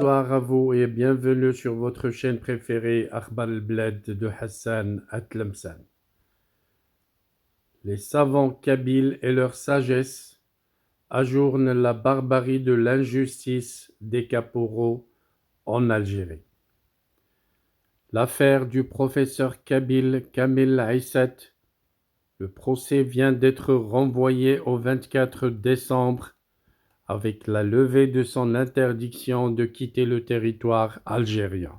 Bonsoir à vous et bienvenue sur votre chaîne préférée Akhbar al-Bled de Hassan Atlemsan. Les savants kabyles et leur sagesse ajournent la barbarie de l'injustice des caporaux en Algérie. L'affaire du professeur kabyle Kamel Aissat, le procès vient d'être renvoyé au 24 décembre avec la levée de son interdiction de quitter le territoire algérien.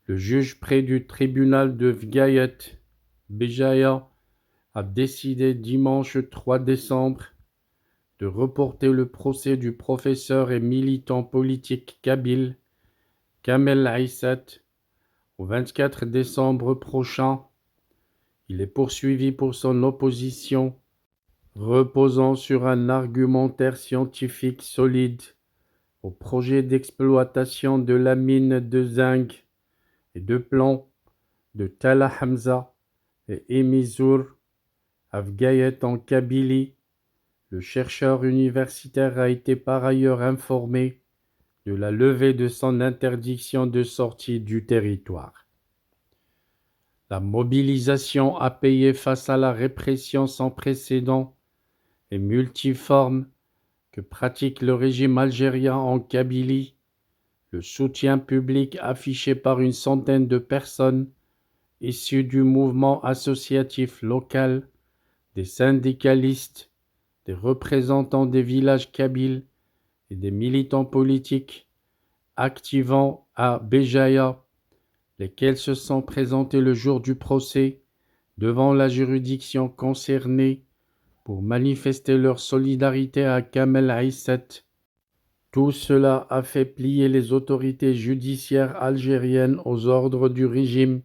Le juge près du tribunal de Vgayet, Béjaïa, a décidé dimanche 3 décembre de reporter le procès du professeur et militant politique kabyle Kamel Aissat au 24 décembre prochain. Il est poursuivi pour son opposition reposant sur un argumentaire scientifique solide au projet d'exploitation de la mine de zinc et de plomb de Talla Hamza et Emizour à Vgayet en Kabylie. Le chercheur universitaire a été par ailleurs informé de la levée de son interdiction de sortie du territoire. La mobilisation a payé face à la répression sans précédent et multiforme que pratique le régime algérien en Kabylie. Le soutien public affiché par une centaine de personnes issues du mouvement associatif local, des syndicalistes, des représentants des villages kabyles et des militants politiques activant à Béjaïa, lesquels se sont présentés le jour du procès devant la juridiction concernée pour manifester leur solidarité à Kamel Aissat. Tout cela a fait plier les autorités judiciaires algériennes aux ordres du régime.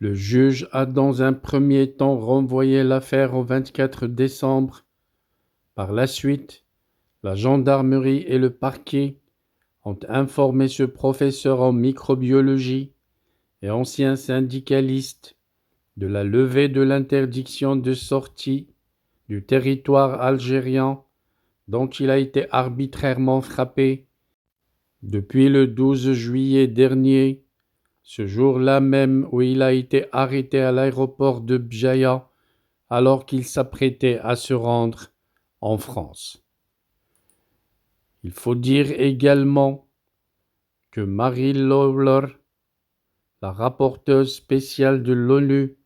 Le juge a dans un premier temps renvoyé l'affaire au 24 décembre. Par la suite, la gendarmerie et le parquet ont informé ce professeur en microbiologie et ancien syndicaliste de la levée de l'interdiction de sortie du territoire algérien dont il a été arbitrairement frappé depuis le 12 juillet dernier, ce jour-là même où il a été arrêté à l'aéroport de Bjaïa alors qu'il s'apprêtait à se rendre en France. Il faut dire également que Mary Lawlor, la rapporteuse spéciale de l'ONU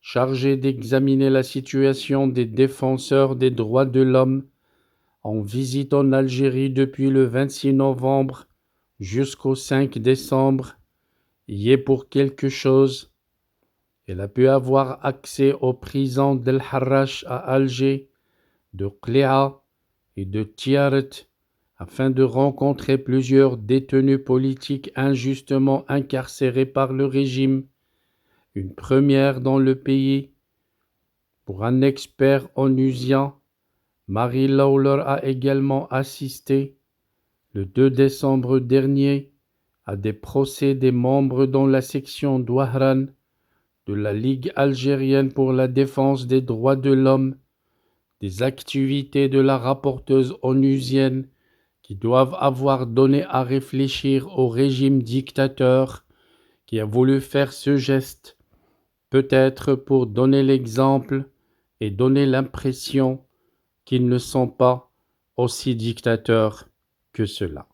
chargée d'examiner la situation des défenseurs des droits de l'homme en visite en Algérie depuis le 26 novembre jusqu'au 5 décembre, y est pour quelque chose. Elle a pu avoir accès aux prisons d'El Harrach à Alger, de Qléa et de Tiaret afin de rencontrer plusieurs détenus politiques injustement incarcérés par le régime, une première dans le pays. Pour un expert onusien, Mary Lawlor a également assisté, le 2 décembre dernier, à des procès des membres dans la section d'Ouahran de la Ligue algérienne pour la défense des droits de l'homme, des activités de la rapporteuse onusienne qui doivent avoir donné à réfléchir au régime dictateur qui a voulu faire ce geste, peut-être pour donner l'exemple et donner l'impression qu'ils ne sont pas aussi dictateurs que cela.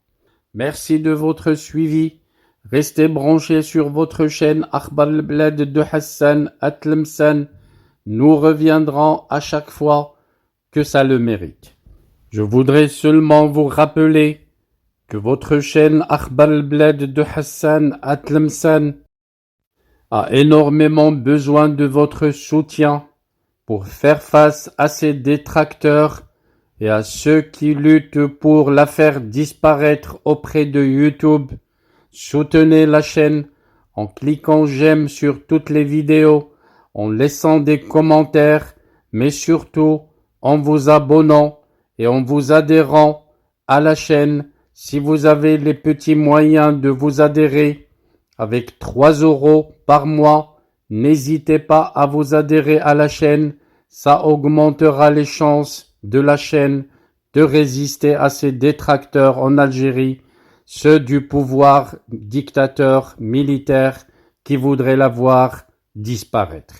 Merci de votre suivi. Restez branchés sur votre chaîne Akhbar al-Bled de Hassan Atlemsan. Nous reviendrons à chaque fois que ça le mérite. Je voudrais seulement vous rappeler que votre chaîne Akhbar al-Bled de Hassan Atlemsan a énormément besoin de votre soutien pour faire face à ces détracteurs et à ceux qui luttent pour la faire disparaître auprès de YouTube. Soutenez la chaîne en cliquant j'aime sur toutes les vidéos, en laissant des commentaires, mais surtout en vous abonnant et en vous adhérant à la chaîne si vous avez les petits moyens de vous adhérer. Avec 3 € par mois, n'hésitez pas à vous adhérer à la chaîne, ça augmentera les chances de la chaîne de résister à ses détracteurs en Algérie, ceux du pouvoir dictateur militaire qui voudraient la voir disparaître.